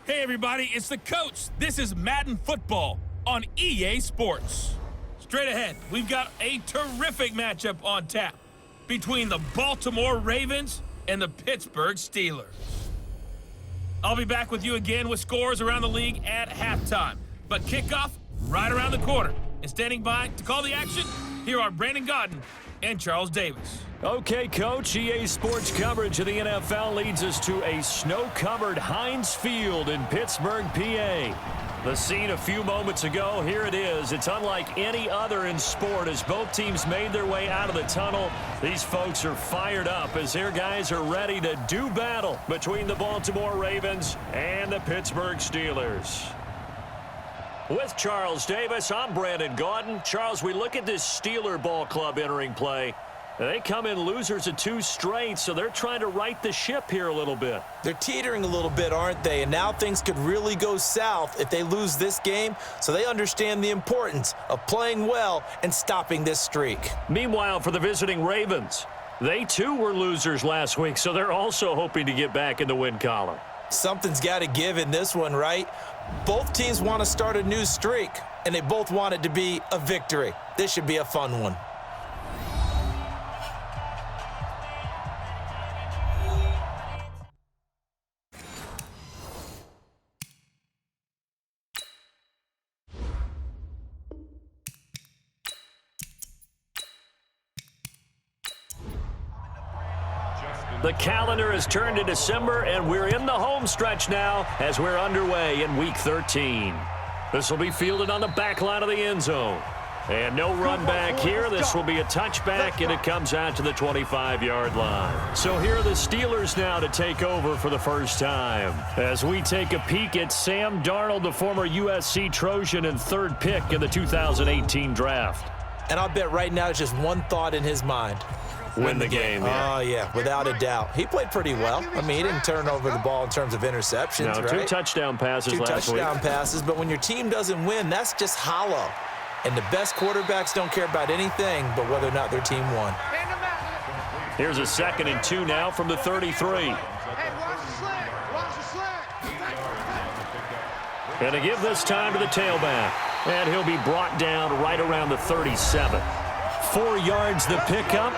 Hey everybody, it's the coach. This is Madden Football on EA Sports. Straight ahead, we've got a terrific matchup on tap between the Baltimore Ravens and the Pittsburgh Steelers. I'll be back with you again with scores around the league at halftime. But kickoff right around the corner. And standing by to call the action, here are Brandon Godden and Charles Davis. Okay, Coach, EA Sports coverage of the NFL leads us to a snow-covered Heinz Field in Pittsburgh, PA. The scene a few moments ago, here it is. It's unlike any other in sport as both teams made their way out of the tunnel. These folks are fired up as their guys are ready to do battle between the Baltimore Ravens and the Pittsburgh Steelers. With Charles Davis, I'm Brandon Godden. Charles, we look at this Steeler ball club entering play. They come in losers of 2 straight, so they're trying to right the ship here a little bit. They're teetering a little bit, aren't they? And now things could really go south if they lose this game, so they understand the importance of playing well and stopping this streak. Meanwhile, for the visiting Ravens, they too were losers last week, so they're also hoping to get back in the win column. Something's got to give in this one, right? Both teams want to start a new streak, and they both want it to be a victory. This should be a fun one. The calendar has turned to December, and we're in the home stretch now as we're underway in Week 13. This will be fielded on the back line of the end zone. And no run back here. This will be a touchback, and it comes out to the 25-yard line. So here are the Steelers now to take over for the first time. As we take a peek at Sam Darnold, the former USC Trojan and 3rd pick in the 2018 draft. And I'll bet right now just one thought in his mind. Win the game. Oh, yeah, without a doubt. He played pretty well. I mean, he didn't turn over the ball in terms of interceptions, right? 2 touchdown passes last week. 2 touchdown passes, but when your team doesn't win, that's just hollow. And the best quarterbacks don't care about anything but whether or not their team won. Here's a 2nd and 2 now from the 33. And to give this time to the tailback. And he'll be brought down right around the 37. 4 yards the pickup.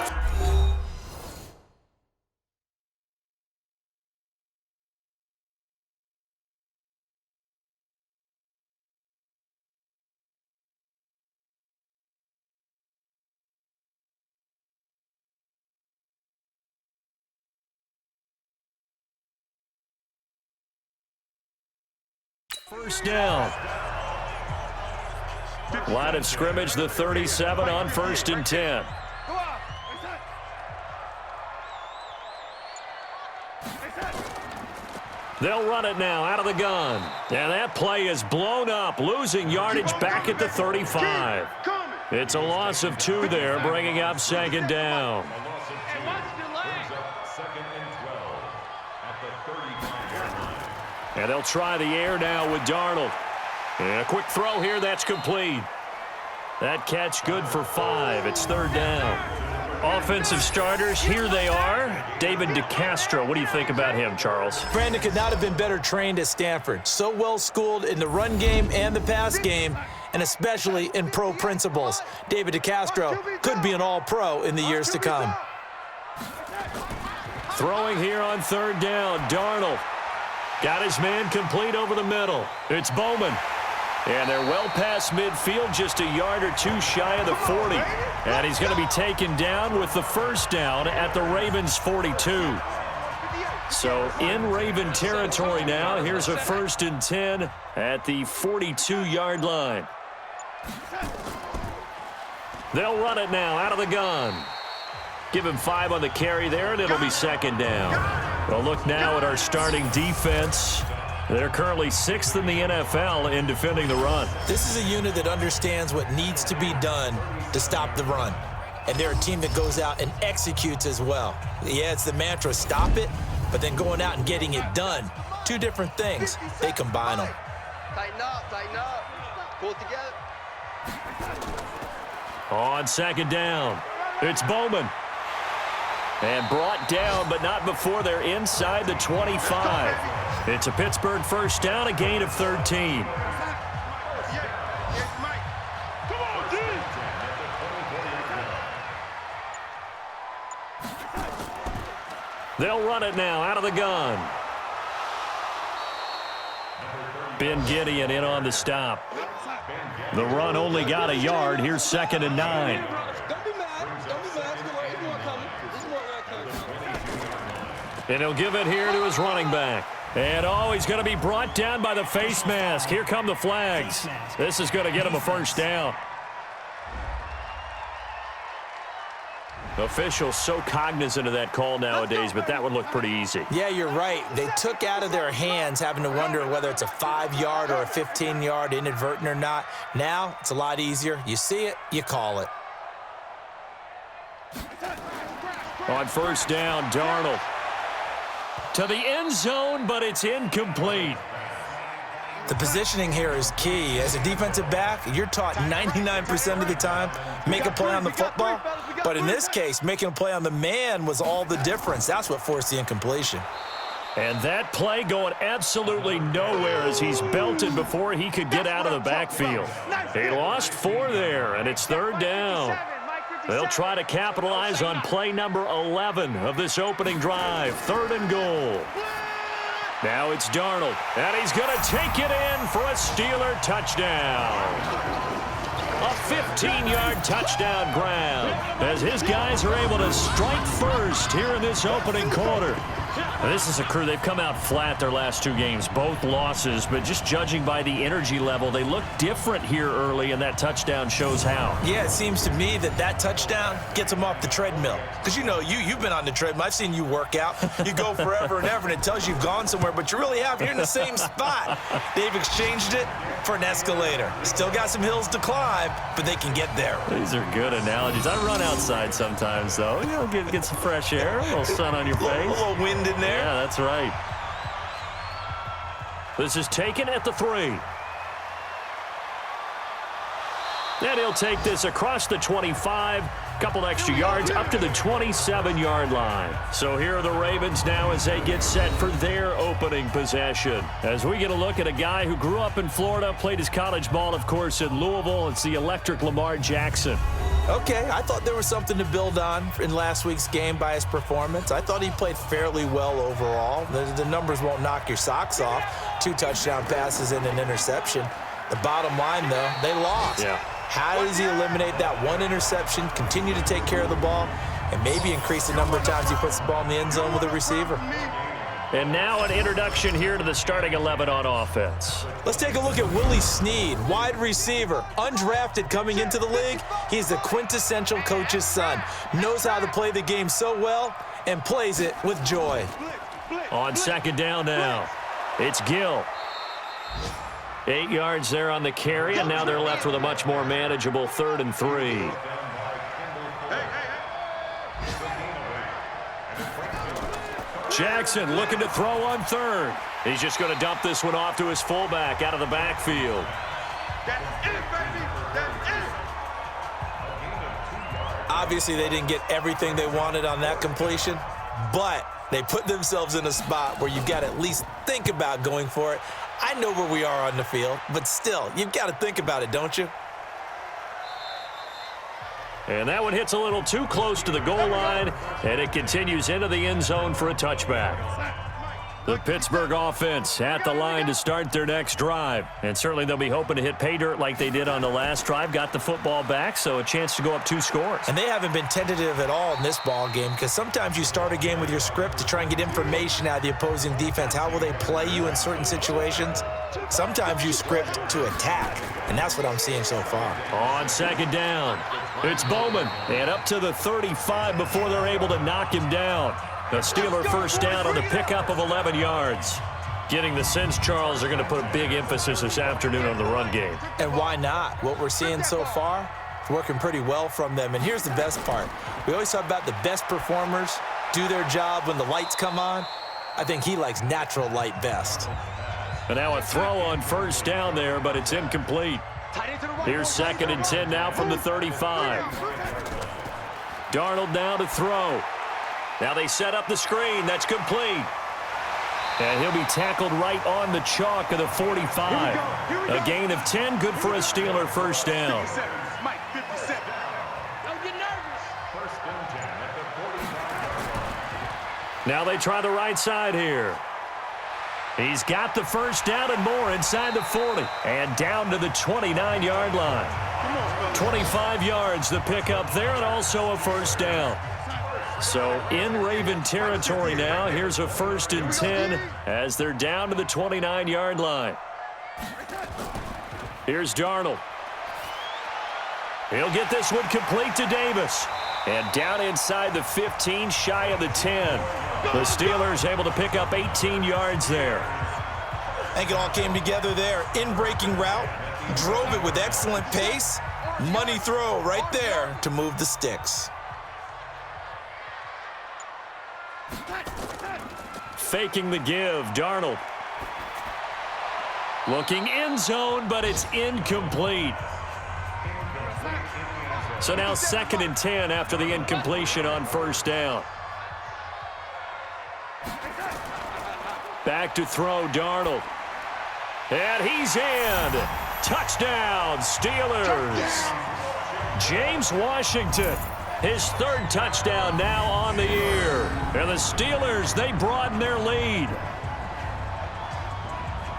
First down. Line of scrimmage, the 37 on 1st and 10. They'll run it now out of the gun. And that play is blown up, losing yardage back at the 35. It's a loss of 2 there, bringing up 2nd down. And they'll try the air now with Darnold. And a quick throw here, that's complete. That catch good for 5. It's 3rd down. Offensive starters, here they are. David DeCastro, what do you think about him, Charles? Brandon could not have been better trained at Stanford. So well schooled in the run game and the pass game, and especially in pro principles. David DeCastro could be an all-pro in the years to come. Throwing here on 3rd down, Darnold. Got his man complete over the middle. It's Bowman. And they're well past midfield, just a yard or 2 shy of the 40. And he's going to be taken down with the 1st down at the Ravens' 42. So in Raven territory now, here's a 1st and 10 at the 42-yard line. They'll run it now out of the gun. Give him 5 on the carry there, and it'll be 2nd down. We'll look now at our starting defense. They're currently 6th in the NFL in defending the run. This is a unit that understands what needs to be done to stop the run. And they're a team that goes out and executes as well. Yeah, it's the mantra, stop it, but then going out and getting it done. 2 different things. They combine them. Tighten up, pull it together. On 2nd down, it's Bowman. And brought down, but not before they're inside the 25. It's a Pittsburgh first down, a gain of 13. They'll run it now out of the gun. Ben Gideon in on the stop. The run only got a yard. Here's 2nd and 9. And he'll give it here to his running back. And he's going to be brought down by the face mask. Here come the flags. This is going to get him a first down. Officials so cognizant of that call nowadays, but that would look pretty easy. Yeah, you're right. They took out of their hands having to wonder whether it's a 5-yard or a 15-yard inadvertent or not. Now, it's a lot easier. You see it, you call it. On first down, Darnold. To the end zone, but it's incomplete. The positioning here is key. As a defensive back, you're taught 99% of the time, make a play on the football. But in this case, making a play on the man was all the difference. That's what forced the incompletion. And that play going absolutely nowhere as he's belted before he could get out of the backfield. They lost 4 there, and it's 3rd down. They'll try to capitalize on play number 11 of this opening drive. 3rd and goal. Now it's Darnold, and he's going to take it in for a Steeler touchdown. A 15-yard touchdown grab as his guys are able to strike first here in this opening quarter. Now, this is a crew. They've come out flat their last 2 games, both losses, but just judging by the energy level, they look different here early, and that touchdown shows how. Yeah, it seems to me that touchdown gets them off the treadmill. Because, you know, you've been on the treadmill. I've seen you work out. You go forever and ever, and it tells you you've gone somewhere, but you really haven't. You're in the same spot. They've exchanged it for an escalator. Still got some hills to climb, but they can get there. These are good analogies. I run outside sometimes, though. You know, get some fresh air, a little sun on your face. A little wind in there. Yeah, that's right. This is taken at the 3. And he'll take this across the 25, couple extra yards up to the 27-yard line. So here are the Ravens now as they get set for their opening possession. As we get a look at a guy who grew up in Florida, played his college ball, of course, in Louisville. It's the electric Lamar Jackson. Okay, I thought there was something to build on in last week's game by his performance. I thought he played fairly well overall. The numbers won't knock your socks off. 2 touchdown passes and an interception. The bottom line, though, they lost. Yeah. How does he eliminate that 1 interception, continue to take care of the ball, and maybe increase the number of times he puts the ball in the end zone with a receiver? And now an introduction here to the starting 11 on offense. Let's take a look at Willie Snead, wide receiver, undrafted coming into the league. He's the quintessential coach's son. Knows how to play the game so well and plays it with joy. On 2nd down now, it's Gill. 8 yards there on the carry, and now they're left with a much more manageable 3rd and 3. Jackson looking to throw on 3rd. He's just going to dump this one off to his fullback out of the backfield. Obviously, they didn't get everything they wanted on that completion, but they put themselves in a spot where you've got to at least think about going for it. I know where we are on the field, but still, you've got to think about it, don't you? And that one hits a little too close to the goal line, and it continues into the end zone for a touchback. The Pittsburgh offense at the line to start their next drive. And certainly they'll be hoping to hit pay dirt like they did on the last drive. Got the football back, so a chance to go up 2 scores. And they haven't been tentative at all in this ball game, because sometimes you start a game with your script to try and get information out of the opposing defense. How will they play you in certain situations? Sometimes you script to attack, and that's what I'm seeing so far. On 2nd down, it's Bowman, and up to the 35 before they're able to knock him down. The Steeler first down on the pickup of 11 yards. Getting the sense, Charles, are going to put a big emphasis this afternoon on the run game. And why not? What we're seeing so far is working pretty well from them. And here's the best part. We always talk about the best performers do their job when the lights come on. I think he likes natural light best. And now a throw on first down there, but it's incomplete. Here's 2nd and 10 now from the 35. Darnold now to throw. Now they set up the screen. That's complete. And he'll be tackled right on the chalk of the 45. A gain of 10, good for a Steeler first down. Now they try the right side here. He's got the first down and more inside the 40. And down to the 29-yard line. 25 yards the pickup there, and also a first down. So in Raven territory now. Here's a 1st and 10 as they're down to the 29-yard line. Here's Darnold. He'll get this one complete to Davis. And down inside the 15, shy of the 10. The Steelers able to pick up 18 yards there. I think it all came together there. In-breaking route, drove it with excellent pace. Money throw right there to move the sticks. Faking the give, Darnold. Looking end zone, but it's incomplete. So now 2nd and 10 after the incompletion on first down. Back to throw, Darnold. And he's in. Touchdown, Steelers. James Washington, his 3rd touchdown now on the year. And the Steelers, they broaden their lead.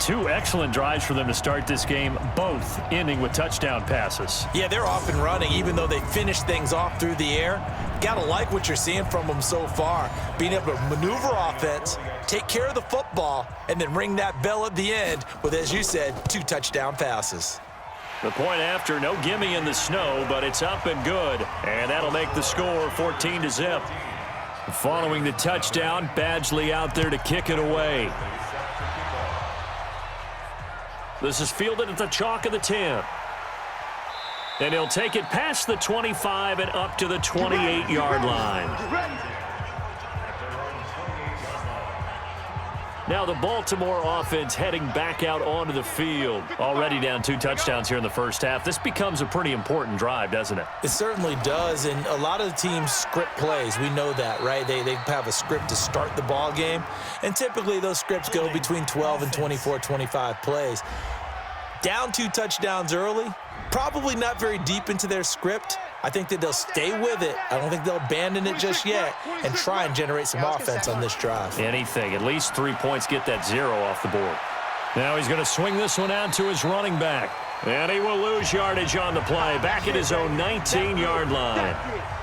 2 excellent drives for them to start this game, both ending with touchdown passes. Yeah, they're off and running, even though they finished things off through the air. Gotta like what you're seeing from them so far. Being able to maneuver offense, take care of the football, and then ring that bell at the end with, as you said, 2 touchdown passes. The point after, no gimme in the snow, but it's up and good. And that'll make the score 14-0. Following the touchdown, Badgley out there to kick it away. This is fielded at the chalk of the 10. And he'll take it past the 25 and up to the 28-yard line. Now the Baltimore offense heading back out onto the field. Already down 2 touchdowns here in the first half. This becomes a pretty important drive, doesn't it? It certainly does, and a lot of the teams script plays. We know that, right? They have a script to start the ball game, and typically those scripts go between 12 and 24, 25 plays. Down 2 touchdowns early, probably not very deep into their script. I think that they'll stay with it. I don't think they'll abandon it just yet and try and generate some offense on this drive. Anything. At least 3 points, get that 0 off the board. Now he's going to swing this one out to his running back. And he will lose yardage on the play. Back at his own 19-yard line.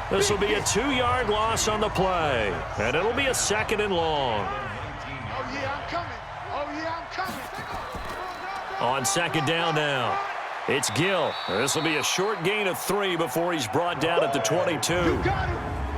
This will be a 2-yard loss on the play. And it'll be a 2nd and long. Oh, yeah, I'm coming. Oh, yeah, I'm coming. On 2nd down now. It's Gill. This will be a short gain of 3 before he's brought down at the 22.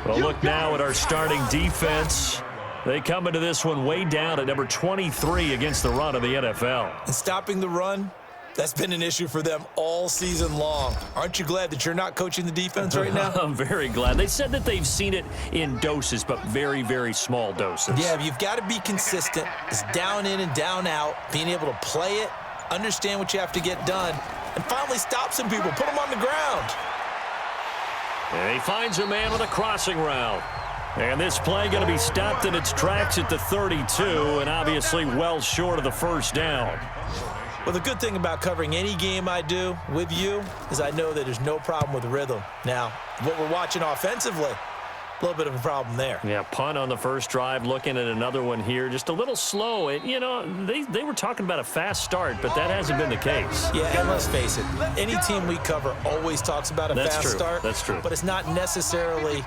Well, look now at our starting defense. They come into this one way down at number 23 against the run of the NFL. And stopping the run, that's been an issue for them all season long. Aren't you glad that you're not coaching the defense right now? I'm very glad. They said that they've seen it in doses, but very, very small doses. Yeah, you've got to be consistent. It's down in and down out, being able to play it, understand what you have to get done, and finally stop some people, put them on the ground. And he finds a man with a crossing route. And this play going to be stopped in its tracks at the 32, and obviously well short of the first down. Well, the good thing about covering any game I do with you is I know that there's no problem with rhythm. Now, what we're watching offensively, a little bit of a problem there. Yeah, punt on the first drive, looking at another one here. Just a little slow. You know, they were talking about a fast start, but that hasn't been the case. Yeah, and let's face it, any team we cover always talks about a fast start. That's true. But it's not necessarily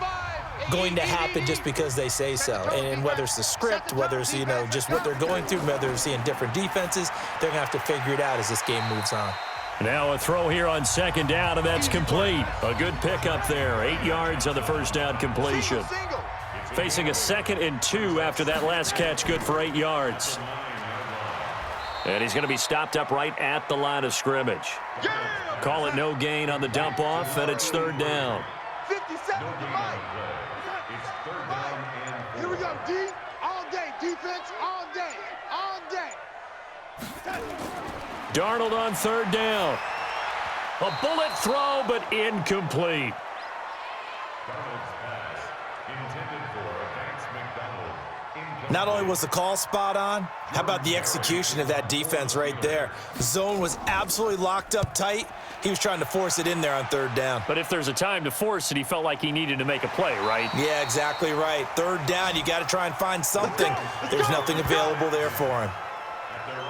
going to happen just because they say so. And whether it's the script, whether it's, you know, just what they're going through, whether they're seeing different defenses, they're going to have to figure it out as this game moves on. Now a throw here on 2nd down, and that's complete. A good pickup there. 8 yards on the first down completion. Facing a 2nd and 2 after that last catch, good for 8 yards. And he's going to be stopped up right at the line of scrimmage. Call it no gain on the dump off, and it's 3rd down. 50 seconds to Mike. Here we go, D. All day. Defense all day. All day. Darnold on 3rd down. A bullet throw, but incomplete. Not only was the call spot on, how about the execution of that defense right there? The zone was absolutely locked up tight. He was trying to force it in there on third down. But if there's a time to force it, he felt like he needed to make a play, right? Yeah, exactly right. Third down, you got to try and find something. There's nothing available there for him.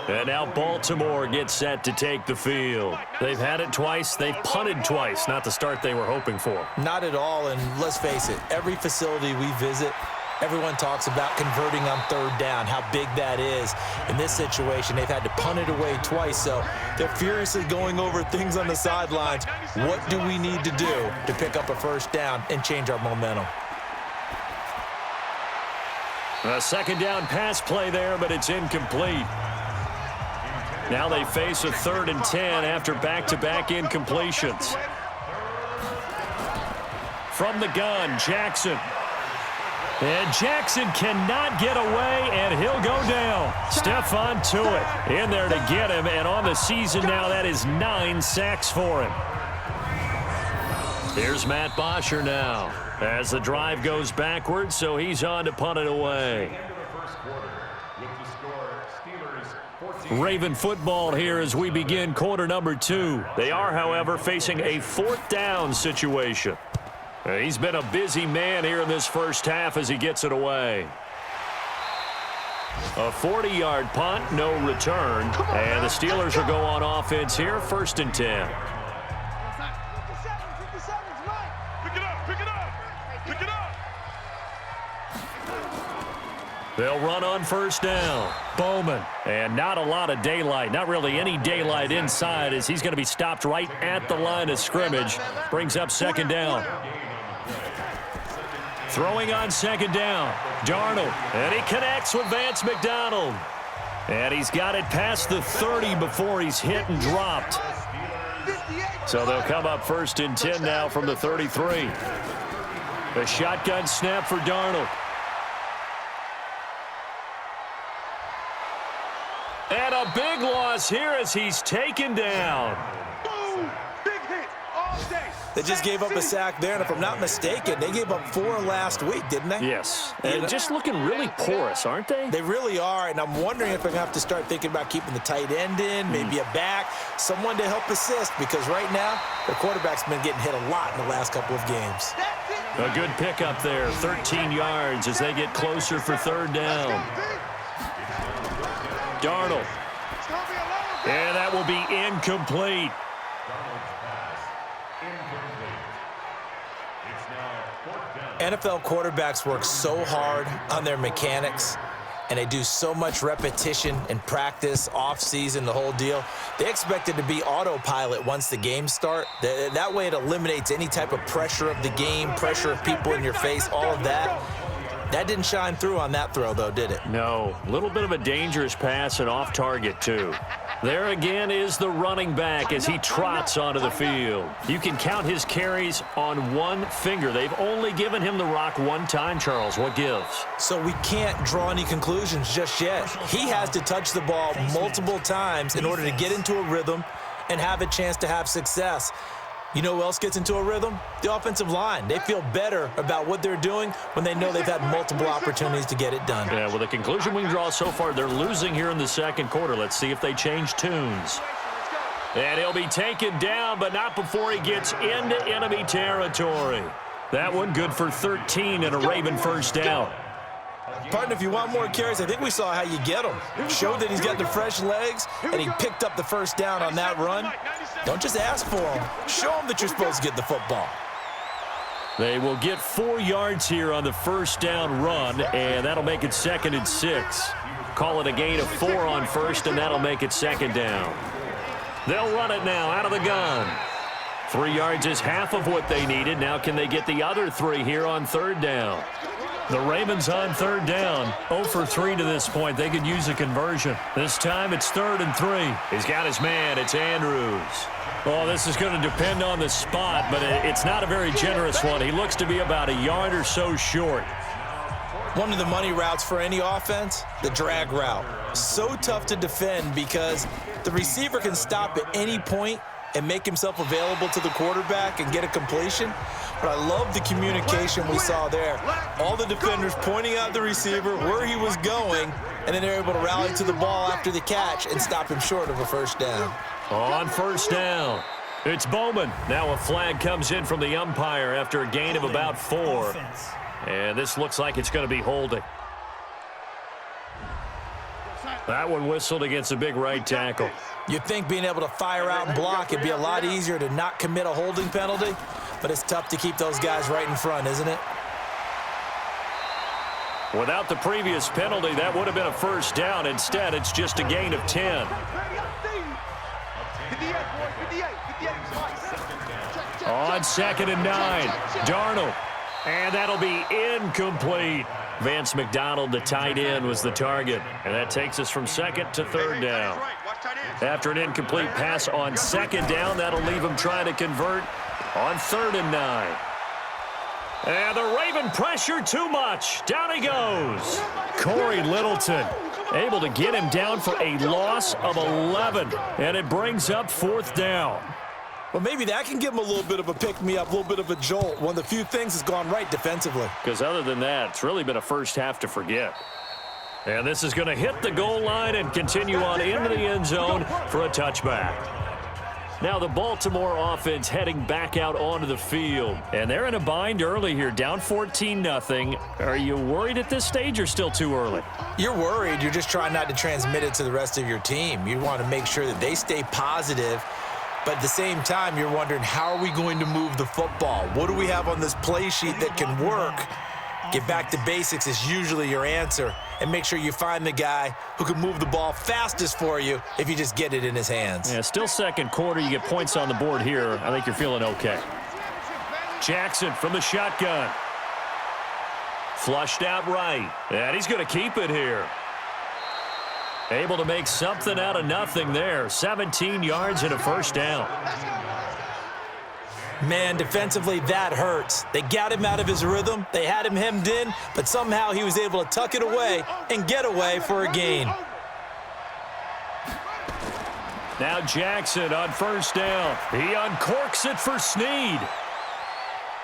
And now Baltimore gets set to take the field. They've had it twice. They've punted twice. Not the start they were hoping for. Not at all, and let's face it, every facility we visit, everyone talks about converting on third down, how big that is. In this situation, they've had to punt it away twice, so they're furiously going over things on the sidelines. What do we need to do to pick up a first down and change our momentum? A second down pass play there, but it's incomplete. Now they face a 3rd and 10 after back-to-back incompletions. From the gun, Jackson. And Jackson cannot get away, and he'll go down. Stephon Tuitt in there to get him, and on the season now, that is 9 sacks for him. Here's Matt Bosher now as the drive goes backwards, so he's on to punt it away. Raven football here as we begin quarter number 2. They are, however, facing a 4th down situation. He's been a busy man here in this first half as he gets it away. A 40-yard punt, no return. And the Steelers will go on offense here, 1st and 10. They'll run on 1st down. Bowman. And not a lot of daylight. Not really any daylight inside as he's going to be stopped right at the line of scrimmage. Brings up 2nd down. Throwing on 2nd down. Darnold. And he connects with Vance McDonald. And he's got it past the 30 before he's hit and dropped. So they'll come up 1st and 10 now from the 33. A shotgun snap for Darnold. And a big loss here as he's taken down. Boom! Big hit all day. They just gave up a sack there, and if I'm not mistaken, they gave up 4 last week, didn't they? Yes. And just looking really porous, aren't they? They really are, and I'm wondering if they're going to have to start thinking about keeping the tight end in, maybe a back, someone to help assist, because right now, their quarterback's been getting hit a lot in the last couple of games. A good pickup there, 13 yards as they get closer for 3rd down. Darnold. And that will be incomplete. NFL quarterbacks work so hard on their mechanics, and they do so much repetition and practice, off-season, the whole deal. They expect it to be autopilot once the games start. That way it eliminates any type of pressure of the game, pressure of people in your face, all of that. That didn't shine through on that throw, though, did it? No. A little bit of a dangerous pass and off target, too. There again is the running back as he trots onto the field. You can count his carries on one finger. They've only given him the rock one time, Charles. What gives? So we can't draw any conclusions just yet. He has to touch the ball multiple times in order to get into a rhythm and have a chance to have success. You know who else gets into a rhythm? The offensive line. They feel better about what they're doing when they know they've had multiple opportunities to get it done. Yeah, well, the conclusion we can draw so far, they're losing here in the 2nd quarter. Let's see if they change tunes. And he'll be taken down, but not before he gets into enemy territory. That one good for 13 and a Raven 1st down. Partner, if you want more carries, I think we saw how you get them. Showed that he's got the fresh legs, and he picked up the 1st down on that run. Don't just ask for them. Show them that you're supposed to get the football. They will get 4 yards here on the 1st down run, and that'll make it 2nd and 6. Call it a gain of 4 on 1st, and that'll make it 2nd down. They'll run it now out of the gun. 3 yards is half of what they needed. Now can they get the other 3 here on 3rd down? The Ravens on 3rd down. 0 for 3 to this point. They could use a conversion. This time it's 3rd and 3. He's got his man. It's Andrews. Oh, this is going to depend on the spot, but it's not a very generous one. He looks to be about a yard or so short. One of the money routes for any offense, the drag route. So tough to defend because the receiver can stop at any point and make himself available to the quarterback and get a completion. But I love the communication we saw there. All the defenders pointing out the receiver, where he was going, and then they're able to rally to the ball after the catch and stop him short of a first down. On first down, it's Bowman. Now a flag comes in from the umpire after a gain of about 4. And this looks like it's going to be holding. That one whistled against a big right tackle. You'd think being able to fire out and block, it'd be a lot easier to not commit a holding penalty, but it's tough to keep those guys right in front, isn't it? Without the previous penalty, that would have been a first down. Instead, it's just a gain of 10. On 2nd and 9, Darnold. And that'll be incomplete. Vance McDonald, the tight end, was the target. And that takes us from 2nd to 3rd down. After an incomplete pass on 2nd down, that'll leave him trying to convert on 3rd and 9. And the Raven pressure too much. Down he goes. Corey Littleton able to get him down for a loss of 11. And it brings up 4th down. Well, maybe that can give him a little bit of a pick-me-up, a little bit of a jolt. One of the few things that's gone right defensively. Because other than that, it's really been a first half to forget. And this is going to hit the goal line and continue on into the end zone for a touchback. Now the Baltimore offense heading back out onto the field. And they're in a bind early here, down 14-0. Are you worried at this stage or still too early? You're worried. You're just trying not to transmit it to the rest of your team. You want to make sure that they stay positive. But at the same time, you're wondering, how are we going to move the football? What do we have on this play sheet that can work? Get back to basics is usually your answer. And make sure you find the guy who can move the ball fastest for you if you just get it in his hands. Yeah, still second quarter. You get points on the board here. I think you're feeling okay. Jackson from the shotgun. Flushed out right. And he's going to keep it here. Able to make something out of nothing there. 17 yards and a first down. Man, defensively, that hurts. They got him out of his rhythm. They had him hemmed in, but somehow he was able to tuck it away and get away for a gain. Now Jackson on first down. He uncorks it for Snead.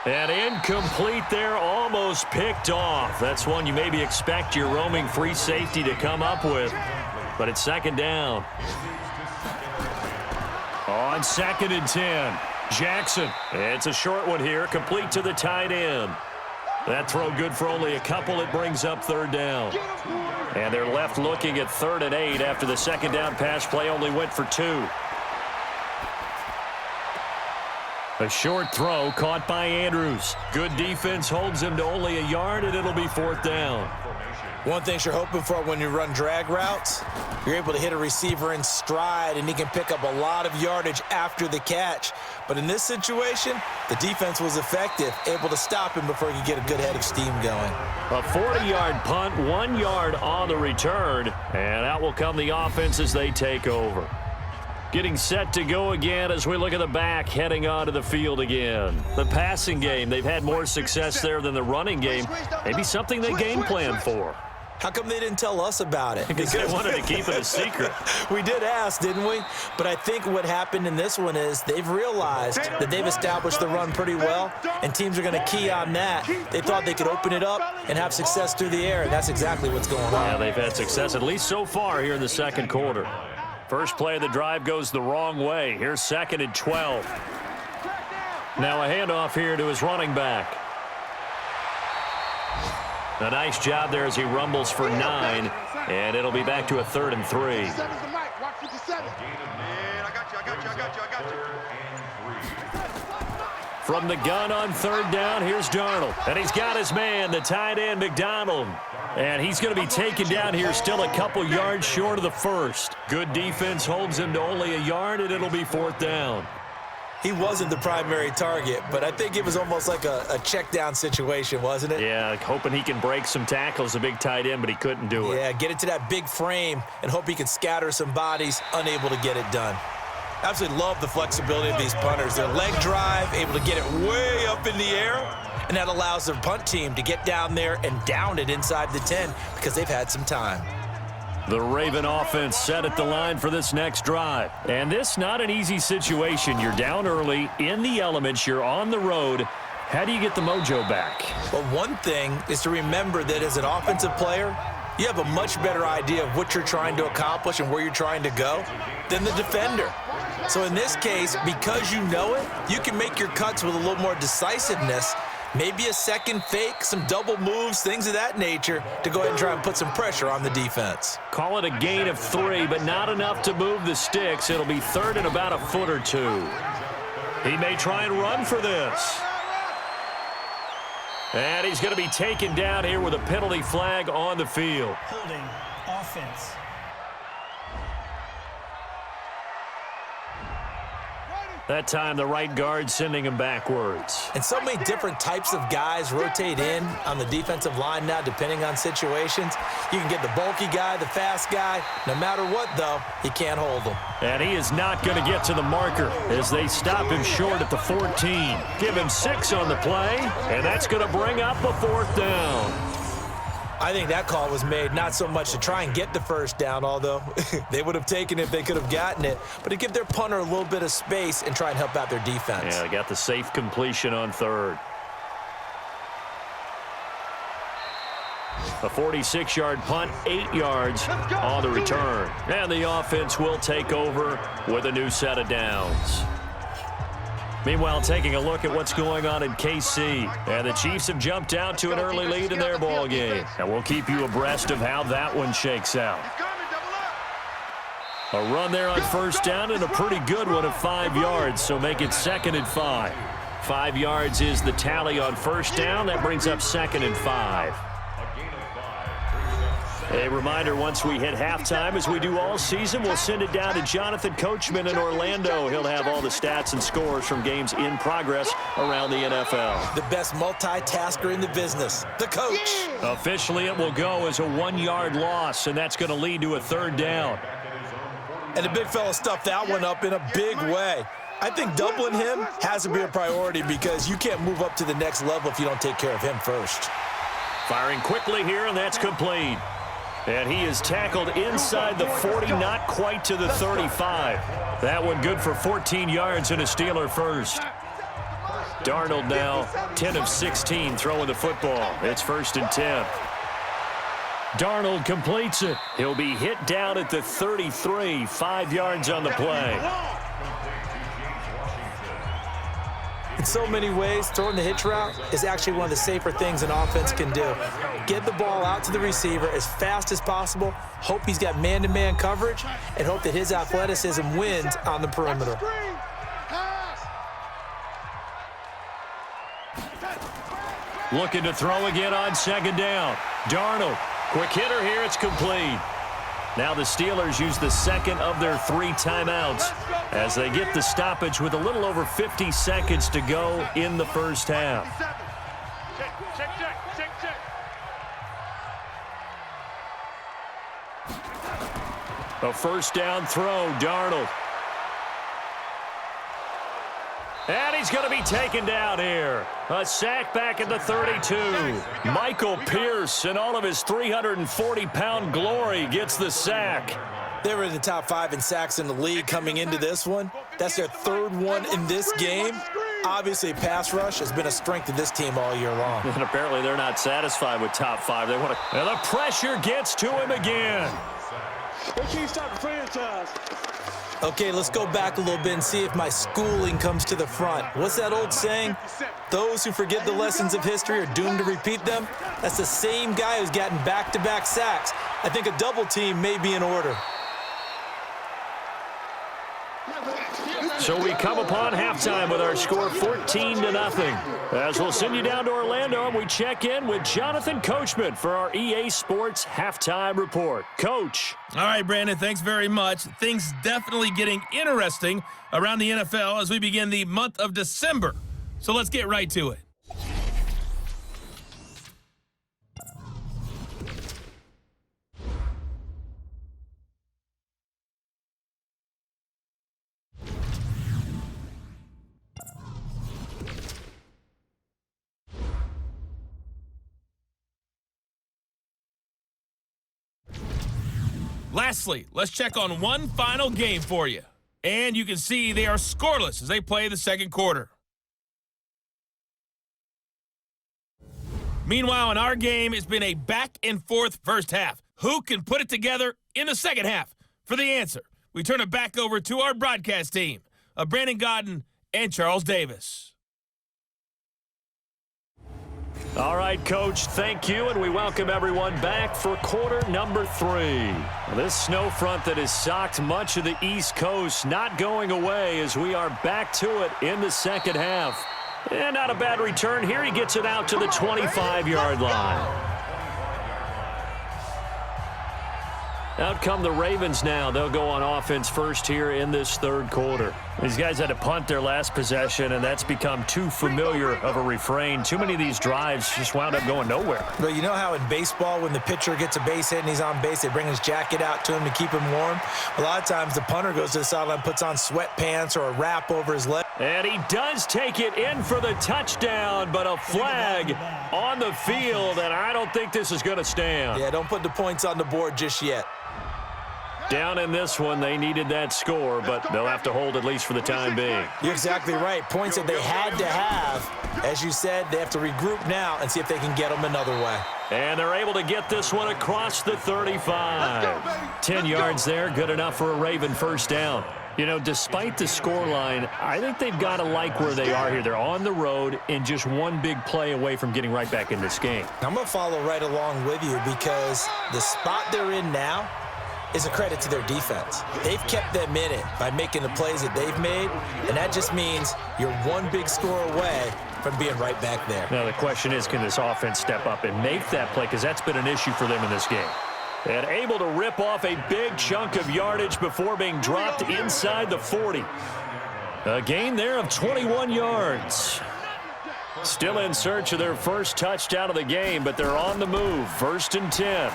And incomplete there, almost picked off. That's one you maybe expect your roaming free safety to come up with. But it's 2nd down. On 2nd and 10, Jackson. It's a short one here, complete to the tight end. That throw good for only a couple. It brings up 3rd down. And they're left looking at 3rd and 8 after the 2nd down pass play only went for 2. A short throw caught by Andrews. Good defense holds him to only a yard, and it'll be 4th down. One thing you're hoping for when you run drag routes, you're able to hit a receiver in stride, and he can pick up a lot of yardage after the catch. But in this situation, the defense was effective, able to stop him before he could get a good head of steam going. A 40-yard punt, 1 yard on the return, and out will come the offense as they take over. Getting set to go again as we look at the back, heading onto the field again. The passing game, they've had more success there than the running game. Maybe something they game plan for. How come they didn't tell us about it? Because they wanted to keep it a secret. We did ask, didn't we? But I think what happened in this one is they've realized that they've established the run pretty well, and teams are going to key on that. They thought they could open it up and have success through the air, and that's exactly what's going on. Yeah, they've had success, at least so far here in the 2nd quarter. First play of the drive goes the wrong way. Here's 2nd and 12. Now a handoff here to his running back. A nice job there as he rumbles for 9, and it'll be back to a 3rd and 3. From the gun on 3rd down, here's Darnold. And he's got his man, the tight end, McDonald. And he's going to be taken down here still a couple yards short of the first. Good defense holds him to only a yard, and it'll be 4th down. He wasn't the primary target, but I think it was almost like a check down situation, wasn't it? Yeah, like hoping he can break some tackles, a big tight end, but he couldn't do it. Yeah, get it to that big frame and hope he can scatter some bodies, unable to get it done. Absolutely love the flexibility of these punters. Their leg drive, able to get it way up in the air, and that allows their punt team to get down there and down it inside the 10 because they've had some time. The Raven offense set at the line for this next drive. And this not an easy situation. You're down early, in the elements, you're on the road. How do you get the mojo back? Well, one thing is to remember that as an offensive player, you have a much better idea of what you're trying to accomplish and where you're trying to go than the defender. So in this case, because you know it, you can make your cuts with a little more decisiveness, maybe a second fake, some double moves, things of that nature, to go ahead and try and put some pressure on the defense. Call it a gain of 3, but not enough to move the sticks. It'll be third and about a foot or two. He may try and run for this. And he's going to be taken down here with a penalty flag on the field. Holding offense. That time, the right guard sending him backwards. And so many different types of guys rotate in on the defensive line now, depending on situations. You can get the bulky guy, the fast guy. No matter what, though, he can't hold him. And he is not going to get to the marker as they stop him short at the 14. Give him 6 on the play, and that's going to bring up a 4th down. I think that call was made not so much to try and get the first down, although they would have taken it if they could have gotten it, but to give their punter a little bit of space and try and help out their defense. Yeah, they got the safe completion on 3rd. A 46-yard punt, 8 yards on the return. And the offense will take over with a new set of downs. Meanwhile, taking a look at what's going on in KC. And the Chiefs have jumped out to an early lead in their ball game. And we'll keep you abreast of how that one shakes out. A run there on 1st down and a pretty good one of 5 yards, so make it 2nd and 5. 5 yards is the tally on 1st down. That brings up 2nd and 5. A reminder, once we hit halftime, as we do all season, we'll send it down to Jonathan Coachman in Orlando. He'll have all the stats and scores from games in progress around the NFL. The best multitasker in the business, the coach. Officially, it will go as a 1-yard loss, and that's going to lead to a 3rd down. And the big fella stuffed that one up in a big way. I think doubling him has to be a priority because you can't move up to the next level if you don't take care of him first. Firing quickly here, and that's complete. And he is tackled inside the 40, not quite to the 35. That one good for 14 yards and a Steeler first. Darnold now 10 of 16 throwing the football. It's 1st and 10. Darnold completes it. He'll be hit down at the 33, 5 yards on the play. In so many ways, throwing the hitch route is actually one of the safer things an offense can do. Get the ball out to the receiver as fast as possible, hope he's got man-to-man coverage, and hope that his athleticism wins on the perimeter. Looking to throw again on 2nd down. Darnold, quick hitter here, it's complete. Now the Steelers use the 2nd of their 3 timeouts as they get the stoppage with a little over 50 seconds to go in the 1st half. A 1st down throw, Darnold. And he's going to be taken down here. A sack back at the 32. Michael Pierce, in all of his 340-pound glory, gets the sack. They were in the top 5 in sacks in the league coming into this one. That's their 3rd one in this game. Obviously, pass rush has been a strength of this team all year long. And apparently they're not satisfied with top 5. They want to. And the pressure gets to him again. They can't stop the franchise. Okay, let's go back a little bit and see if my schooling comes to the front. What's that old saying? Those who forget the lessons of history are doomed to repeat them. That's the same guy who's gotten back-to-back sacks. I think a double team may be in order. So we come upon halftime with our score 14-0. As we'll send you down to Orlando, and we check in with Jonathan Coachman for our EA Sports Halftime Report. Coach. All right, Brandon, thanks very much. Things definitely getting interesting around the NFL as we begin the month of December. So let's get right to it. Lastly, let's check on one final game for you. And you can see they are scoreless as they play the second quarter. Meanwhile, in our game, it's been a back-and-forth first half. Who can put it together in the second half? For the answer, we turn it back over to our broadcast team of Brandon Godden and Charles Davis. All right, Coach, thank you, and we welcome everyone back for quarter number 3. This snow front that has socked much of the East Coast not going away as we are back to it in the second half. And not a bad return here. He gets it out to the 25-yard line. Out come the Ravens now. They'll go on offense first here in this third quarter. These guys had to punt their last possession, and that's become too familiar of a refrain. Too many of these drives just wound up going nowhere. But you know how in baseball, when the pitcher gets a base hit and he's on base, they bring his jacket out to him to keep him warm? A lot of times the punter goes to the sideline, puts on sweatpants or a wrap over his leg. And he does take it in for the touchdown, but a flag on the field, and I don't think this is going to stand. Yeah, don't put the points on the board just yet. Down in this one, they needed that score, but they'll have to hold at least for the time being. You're exactly right. Points that they had to have. As you said, they have to regroup now and see if they can get them another way. And they're able to get this one across the 35. 10 yards there, good enough for a Raven first down. You know, despite the scoreline, I think they've got to like where they are here. They're on the road and just one big play away from getting right back in this game. I'm going to follow right along with you because the spot they're in now is a credit to their defense. They've kept them in it by making the plays that they've made, and that just means you're one big score away from being right back there. Now the question is, can this offense step up and make that play, because that's been an issue for them in this game. And able to rip off a big chunk of yardage before being dropped inside the 40. A gain there of 21 yards. Still in search of their first touchdown of the game, but they're on the move. 1st and 10.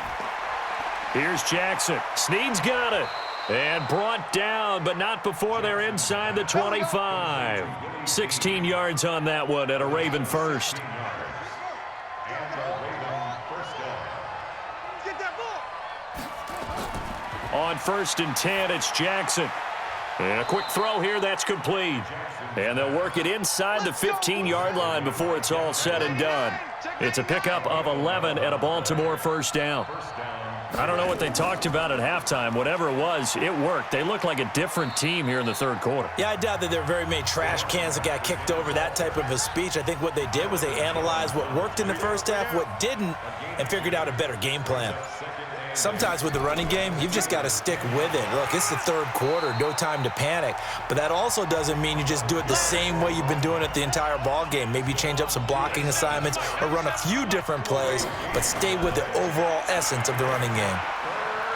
Here's Jackson. Snead's got it. And brought down, but not before they're inside the 25. 16 yards on that one at a Raven first. On 1st and 10, it's Jackson. And a quick throw here, that's complete. And they'll work it inside the 15-yard line before it's all said and done. It's a pickup of 11 at a Baltimore first down. I don't know what they talked about at halftime. Whatever it was, it worked. They look like a different team here in the third quarter. Yeah, I doubt that there are very many trash cans that got kicked over, that type of a speech. I think what they did was they analyzed what worked in the first half, what didn't, and figured out a better game plan. Sometimes with the running game, you've just got to stick with it. Look, it's the third quarter, no time to panic. But that also doesn't mean you just do it the same way you've been doing it the entire ball game. Maybe change up some blocking assignments or run a few different plays, but stay with the overall essence of the running game.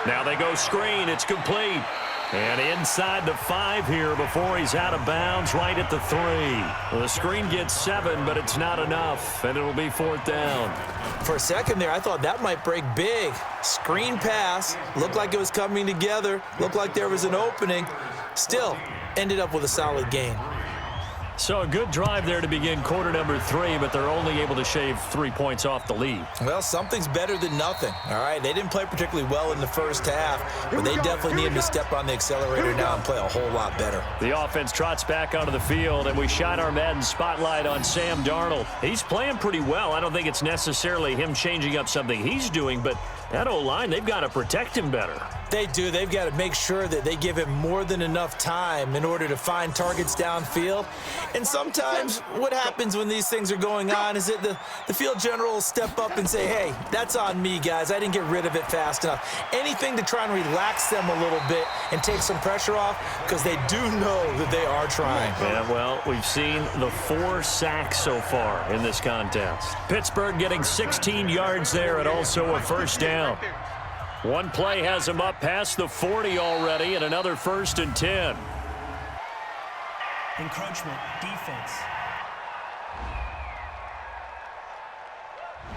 Now they go screen. It's complete. And inside the 5 here before he's out of bounds right at the 3. Well, the screen gets 7, but it's not enough, and it'll be 4th down. For a second there, I thought that might break big. Screen pass, looked like it was coming together, looked like there was an opening. Still, ended up with a solid game. So a good drive there to begin quarter number 3, but they're only able to shave 3 points off the lead. Well, something's better than nothing, all right? They didn't play particularly well in the first half, but they definitely needed to step on the accelerator now and play a whole lot better. The offense trots back onto the field, and we shine our Madden spotlight on Sam Darnold. He's playing pretty well. I don't think it's necessarily him changing up something he's doing, but that O-line, they've got to protect him better. They do. They've got to make sure that they give him more than enough time in order to find targets downfield. And sometimes what happens when these things are going on is that the field general will step up and say, hey, that's on me, guys. I didn't get rid of it fast enough. Anything to try and relax them a little bit and take some pressure off, because they do know that they are trying. Yeah, well, we've seen the 4 sacks so far in this contest. Pittsburgh getting 16 yards there and also a first down. One play has him up past the 40 already, and another 1st and 10. Encroachment, defense.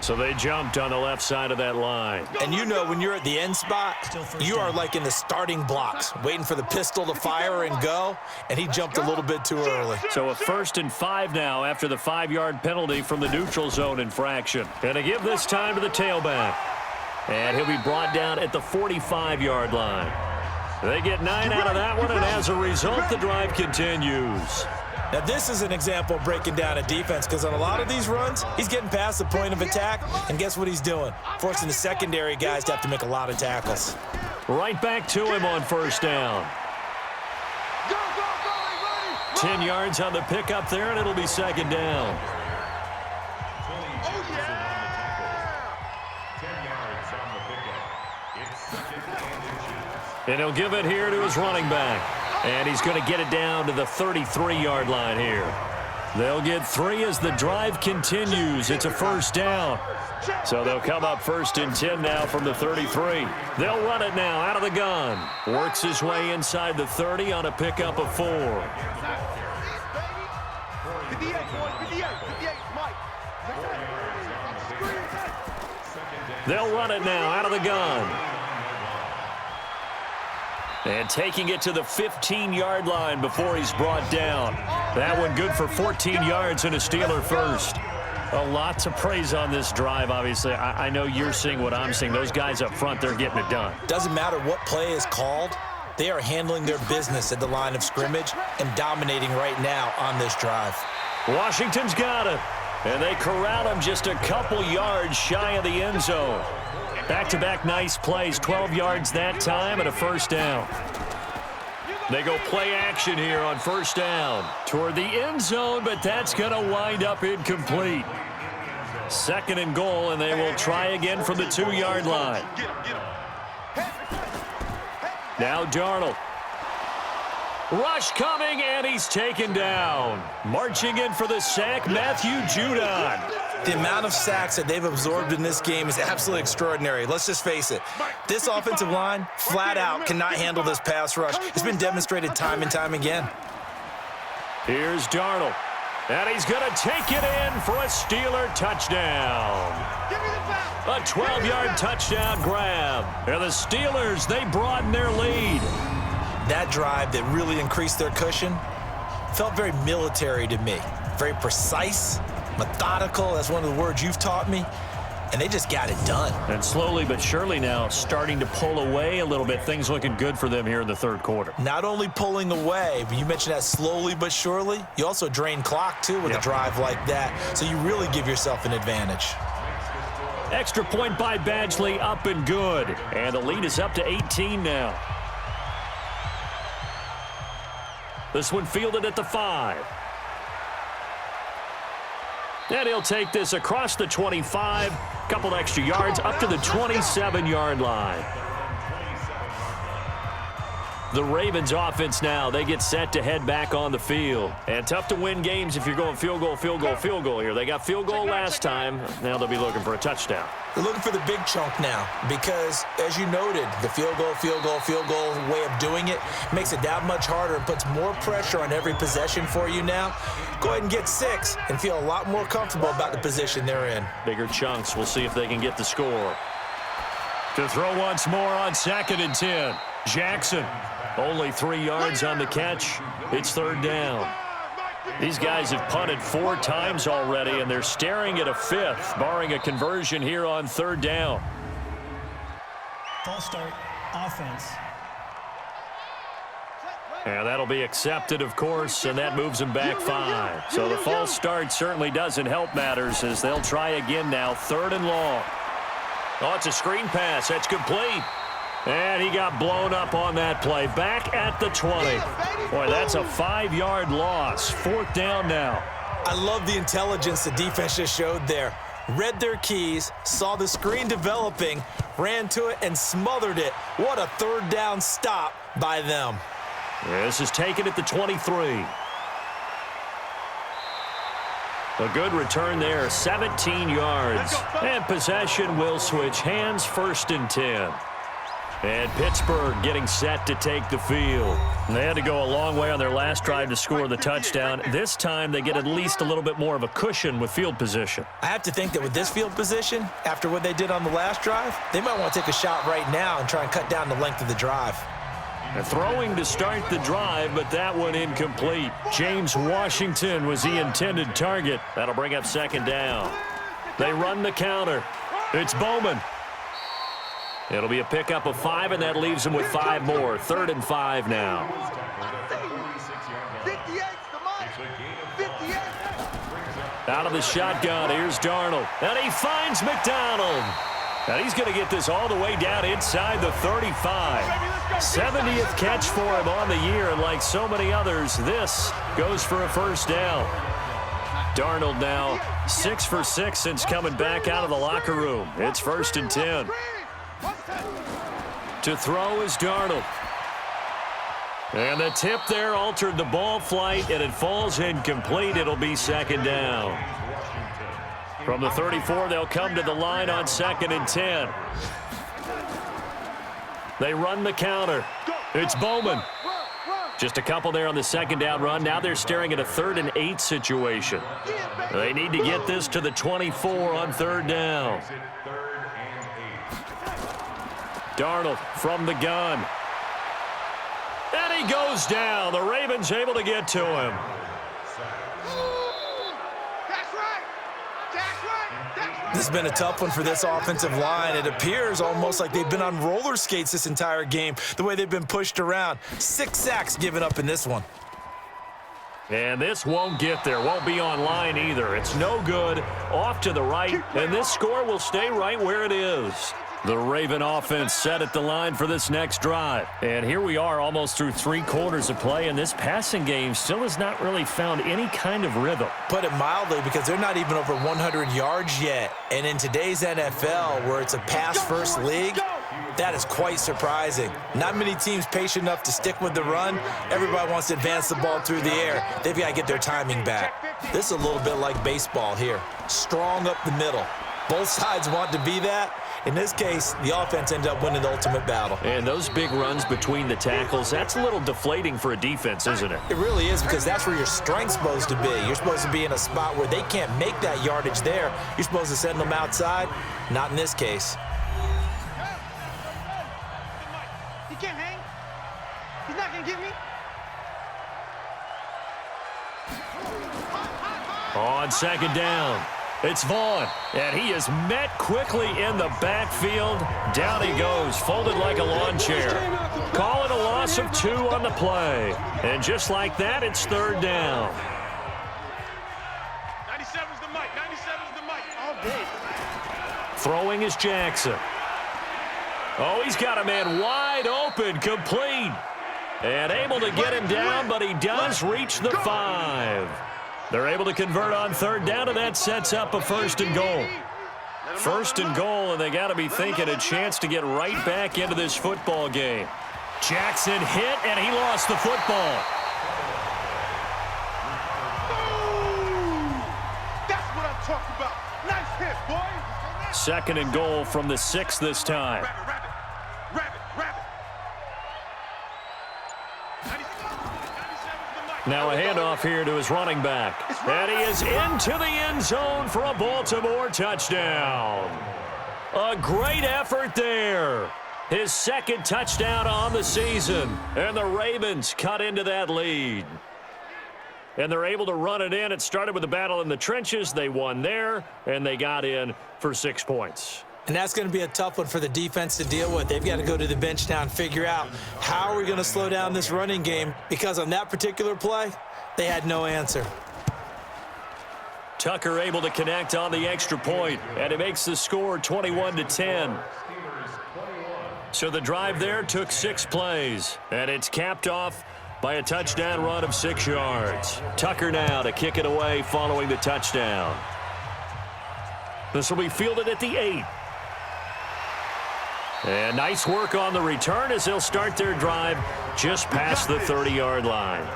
So they jumped on the left side of that line. And you know when you're at the end spot, you are like in the starting blocks, waiting for the pistol to fire and go, and he jumped a little bit too early. So a 1st and 5 now after the 5-yard penalty from the neutral zone infraction. And to give this time to the tailback. And he'll be brought down at the 45-yard line. They get 9 out of that one, and as a result, the drive continues. Now, this is an example of breaking down a defense, because on a lot of these runs, he's getting past the point of attack, and guess what he's doing? Forcing the secondary guys to have to make a lot of tackles. Right back to him on first down. 10 yards on the pickup there, and it'll be second down. And he'll give it here to his running back. And he's going to get it down to the 33-yard line here. They'll get 3 as the drive continues. It's a first down. So they'll come up first and 10 now from the 33. They'll run it now out of the gun. Works his way inside the 30 on a pickup of 4. They'll run it now out of the gun. And taking it to the 15-yard line before he's brought down. That one good for 14 yards and a Steeler first. A lot to praise on this drive, obviously. I know you're seeing what I'm seeing. Those guys up front, they're getting it done. Doesn't matter what play is called. They are handling their business at the line of scrimmage and dominating right now on this drive. Washington's got it. And they corral him just a couple yards shy of the end zone. Back-to-back nice plays, 12 yards that time and a first down. They go play action here on first down toward the end zone, but that's going to wind up incomplete. Second and goal, and they will try again from the 2-yard line. Now Darnold. Rush coming, and he's taken down. Marching in for the sack, Matthew Judon. The amount of sacks that they've absorbed in this game is absolutely extraordinary. Let's just face it. This offensive line, flat out, cannot handle this pass rush. It's been demonstrated time and time again. Here's Darnold. And he's going to take it in for a Steeler touchdown. A 12-yard touchdown grab. And the Steelers, they broaden their lead. That drive that really increased their cushion felt very military to me. Very precise, methodical. That's one of the words you've taught me. And they just got it done. And slowly but surely now starting to pull away a little bit. Things looking good for them here in the third quarter. Not only pulling away, but you mentioned that slowly but surely. You also drain clock, too, with a drive like that. So you really give yourself an advantage. Extra point by Badgley, up and good. And the lead is up to 18 now. This one fielded at the 5. And he'll take this across the 25. Couple extra yards up to the 27-yard line. The Ravens offense now, they get set to head back on the field. And tough to win games if you're going field goal, field goal, field goal here. They got field goal last time. Now they'll be looking for a touchdown. They're looking for the big chunk now because, as you noted, the field goal way of doing it makes it that much harder and puts more pressure on every possession for you now. Go ahead and get 6 and feel a lot more comfortable about the position they're in. Bigger chunks. We'll see if they can get the score. To throw once more on 2nd and 10. Jackson. Only 3 yards on the catch. It's third down. These guys have punted 4 times already, and they're staring at a 5th, barring a conversion here on third down. False start, offense. And that'll be accepted, of course, and that moves them back 5. So the false start certainly doesn't help matters as they'll try again now, 3rd and long. Oh, it's a screen pass. That's complete. And he got blown up on that play. Back at the 20. Boy, that's a 5-yard loss. 4th down now. I love the intelligence the defense just showed there. Read their keys, saw the screen developing, ran to it, and smothered it. What a third down stop by them. This is taken at the 23. A good return there, 17 yards. And possession will switch hands, 1st and 10. And Pittsburgh getting set to take the field. And they had to go a long way on their last drive to score the touchdown. This time they get at least a little bit more of a cushion with field position. I have to think that with this field position, after what they did on the last drive, they might want to take a shot right now and try and cut down the length of the drive. And throwing to start the drive, but that one incomplete. James Washington was the intended target. That'll bring up 2nd down. They run the counter. It's Bowman. It'll be a pickup of 5, and that leaves them with 5 more. 3rd and 5 now. 58's the mark. 58. Out of the shotgun, here's Darnold. And he finds McDonald. And he's going to get this all the way down inside the 35. 70th catch for him on the year, and like so many others, this goes for a first down. Darnold now 6 for 6 since coming back out of the locker room. It's 1st and 10. To throw is Darnold. And the tip there altered the ball flight, and it falls incomplete. It'll be 2nd down. From the 34, they'll come to the line on 2nd and 10. They run the counter. It's Bowman. Just a couple there on the 2nd down run. Now they're staring at a 3rd and 8 situation. They need to get this to the 24 on 3rd down. Darnold from the gun. And he goes down. The Ravens able to get to him. This has been a tough one for this offensive line. It appears almost like they've been on roller skates this entire game, the way they've been pushed around. 6 sacks given up in this one. And this won't get there. Won't be on line either. It's no good. Off to the right, and this score will stay right where it is. The Raven offense set at the line for this next drive. And here we are almost through 3 quarters of play, and this passing game still has not really found any kind of rhythm. Put it mildly, because they're not even over 100 yards yet. And in today's NFL, where it's a pass-first league, that is quite surprising. Not many teams patient enough to stick with the run. Everybody wants to advance the ball through the air. They've got to get their timing back. This is a little bit like baseball here. Strong up the middle. Both sides want to be that. In this case, the offense ended up winning the ultimate battle. And those big runs between the tackles, that's a little deflating for a defense, isn't it? It really is, because that's where your strength's supposed to be. You're supposed to be in a spot where they can't make that yardage there. You're supposed to send them outside. Not in this case. He can't hang. He's not going to get me. On 2nd down, it's Vaughn, and he is met quickly in the backfield. Down he goes, folded like a lawn chair. Call it a loss of 2 on the play. And just like that, it's 3rd down. 97's the mic. 97's the mic. All day. Throwing is Jackson. Oh, he's got a man wide open, complete. And able to get him down, but he does reach the 5. They're able to convert on 3rd down, and that sets up a 1st and goal. 1st and goal, and they got to be thinking a chance to get right back into this football game. Jackson hit, and he lost the football. That's what I'm talking about. Nice hit, boy. 2nd and goal from the 6 this time. Now a handoff here to his running back. And he is into the end zone for a Baltimore touchdown. A great effort there. His 2nd touchdown on the season. And the Ravens cut into that lead. And they're able to run it in. It started with a battle in the trenches. They won there, and they got in for 6 points. And that's going to be a tough one for the defense to deal with. They've got to go to the bench now and figure out how are we going to slow down this running game, because on that particular play, they had no answer. Tucker able to connect on the extra point, and it makes the score 21-10. So the drive there took 6 plays, and it's capped off by a touchdown run of 6 yards. Tucker now to kick it away following the touchdown. This will be fielded at the 8. And nice work on the return as they'll start their drive just past the 30-yard line.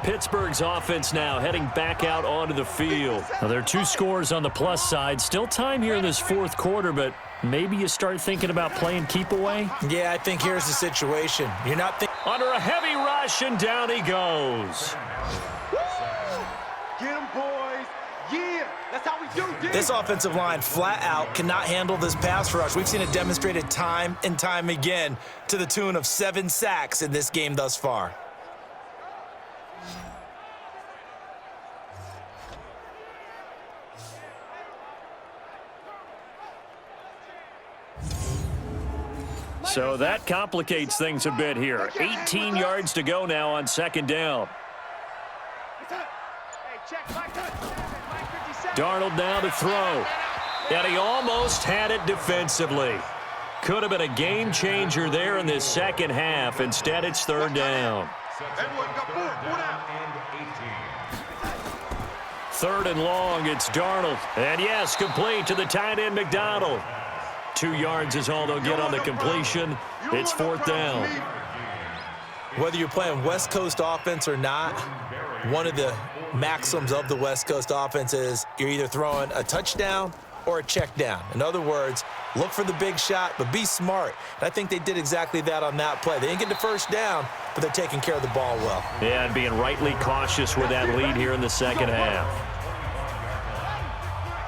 Pittsburgh's offense now heading back out onto the field. Now, there are 2 scores on the plus side. Still time here in this 4th quarter, but maybe you start thinking about playing keep away? Yeah, I think here's the situation. You're not thinking. Under a heavy rush, and down he goes. Get him, boys. Yeah, that's how we do this. This offensive line flat out cannot handle this pass rush. We've seen it demonstrated time and time again, to the tune of 7 sacks in this game thus far. So that complicates things a bit here. 18 yards to go now on second down. Darnold now to throw. And he almost had it defensively. Could have been a game changer there in this second half. Instead, it's third down. Third and long, it's Darnold. And yes, complete to the tight end, McDonald. 2 yards is all they'll get on the completion. It's fourth down. Whether you're playing West Coast offense or not, one of the maxims of the West Coast offense is you're either throwing a touchdown or a check down. In other words, look for the big shot, but be smart. And I think they did exactly that on that play. They didn't get the first down, but they're taking care of the ball well. Yeah, and being rightly cautious with that lead here in the second half.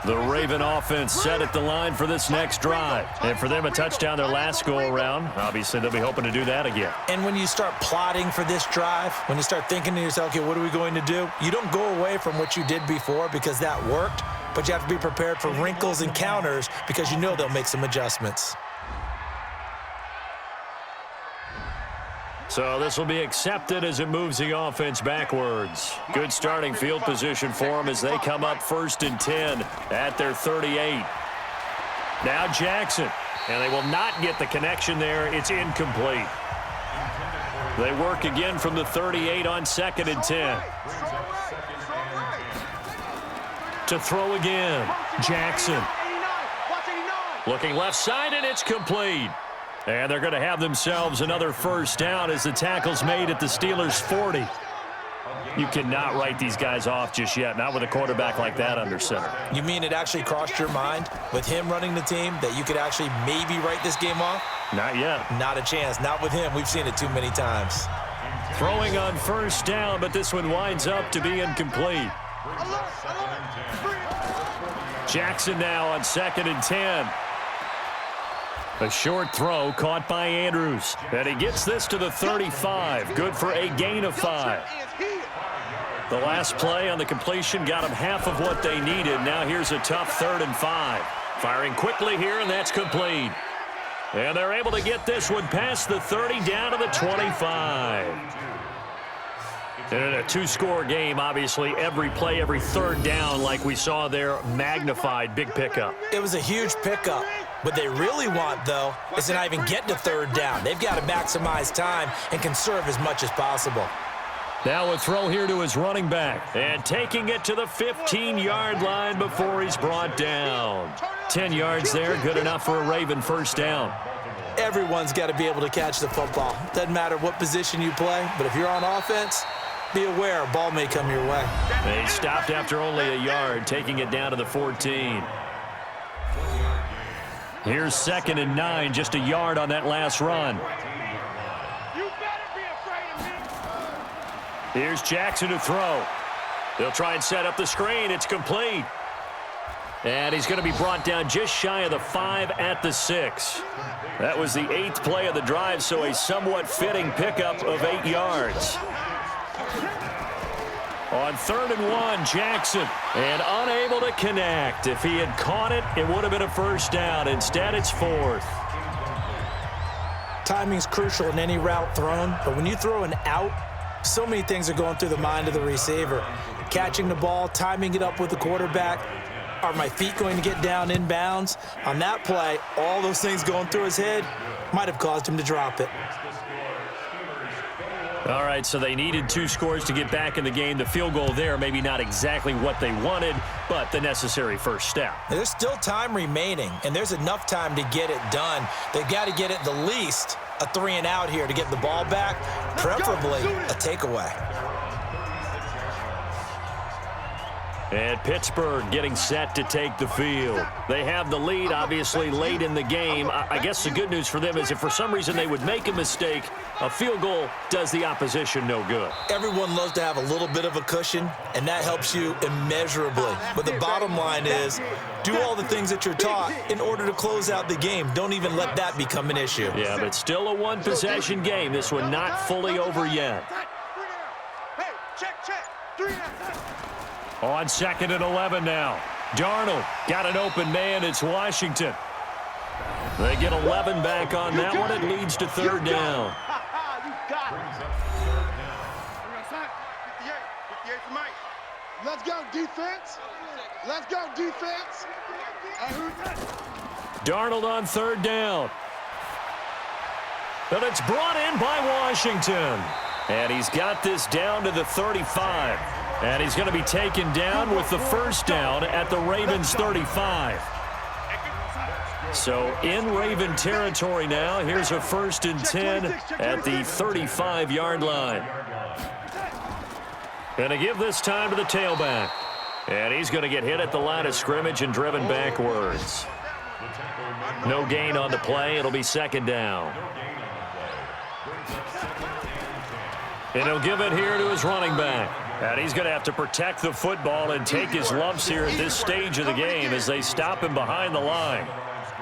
The Raven offense set at the line for this next drive. And for them, a touchdown their last go-around. Obviously, they'll be hoping to do that again. And when you start plotting for this drive, when you start thinking to yourself, okay, what are we going to do? You don't go away from what you did before because that worked, but you have to be prepared for wrinkles and counters because you know they'll make some adjustments. So this will be accepted as it moves the offense backwards. Good starting field position for them as they come up 1st and 10 at their 38. Now Jackson, and they will not get the connection there. It's incomplete. They work again from the 38 on 2nd and 10. To throw again, Jackson. Looking left side, and it's complete. And they're going to have themselves another first down as the tackle's made at the Steelers' 40. You cannot write these guys off just yet, not with a quarterback like that under center. You mean it actually crossed your mind with him running the team that you could actually maybe write this game off? Not yet. Not a chance. Not with him. We've seen it too many times. Throwing on first down, but this one winds up to be incomplete. Jackson now on 2nd and 10. A short throw caught by Andrews. And he gets this to the 35. Good for a gain of 5. The last play on the completion got them half of what they needed. Now here's a tough 3rd and 5. Firing quickly here, and that's complete. And they're able to get this one past the 30 down to the 25. And in a 2-score game, obviously, every play, every third down, like we saw there, magnified. Big pickup. It was a huge pickup. What they really want, though, is to not even get to 3rd down. They've got to maximize time and conserve as much as possible. Now a throw here to his running back. And taking it to the 15-yard line before he's brought down. 10 yards there, good enough for a Raven first down. Everyone's got to be able to catch the football. Doesn't matter what position you play, but if you're on offense, be aware a ball may come your way. They stopped after only a yard, taking it down to the 14. Here's 2nd and 9, just a yard on that last run. You better be afraid of me. Here's Jackson to throw. They'll try and set up the screen. It's complete. And he's going to be brought down just shy of the 5 at the 6. That was the 8th play of the drive, so a somewhat fitting pickup of 8 yards. On 3rd and 1, Jackson, and unable to connect. If he had caught it, it would have been a first down. Instead, it's 4th. Timing's crucial in any route thrown, but when you throw an out, so many things are going through the mind of the receiver. Catching the ball, timing it up with the quarterback. Are my feet going to get down inbounds? On that play, all those things going through his head might have caused him to drop it. All right, so they needed 2 scores to get back in the game. The field goal there, maybe not exactly what they wanted, but the necessary first step. There's still time remaining, and there's enough time to get it done. They've got to get at the least a 3 and out here to get the ball back, preferably a takeaway. And Pittsburgh getting set to take the field. They have the lead, obviously, late in the game. I guess the good news for them is if for some reason they would make a mistake, a field goal does the opposition no good. Everyone loves to have a little bit of a cushion, and that helps you immeasurably. But the bottom line is, do all the things that you're taught in order to close out the game. Don't even let that become an issue. Yeah, but still a one-possession game. This one not fully over yet. Hey, check. 3 and out. On 2nd and 11 now. Darnold got an open man. It's Washington. They get 11 back on that one. It leads to third down. You got it. Let's go, defense. Let's go, defense. Darnold on third down. And it's brought in by Washington. And he's got this down to the 35. And he's going to be taken down with the first down at the Ravens 35. So in Raven territory now. Here's a 1st and 10 at the 35-yard line. Going to give this time to the tailback. And he's going to get hit at the line of scrimmage and driven backwards. No gain on the play. It'll be 2nd down. And he'll give it here to his running back. And he's going to have to protect the football and take his lumps here at this stage of the game as they stop him behind the line.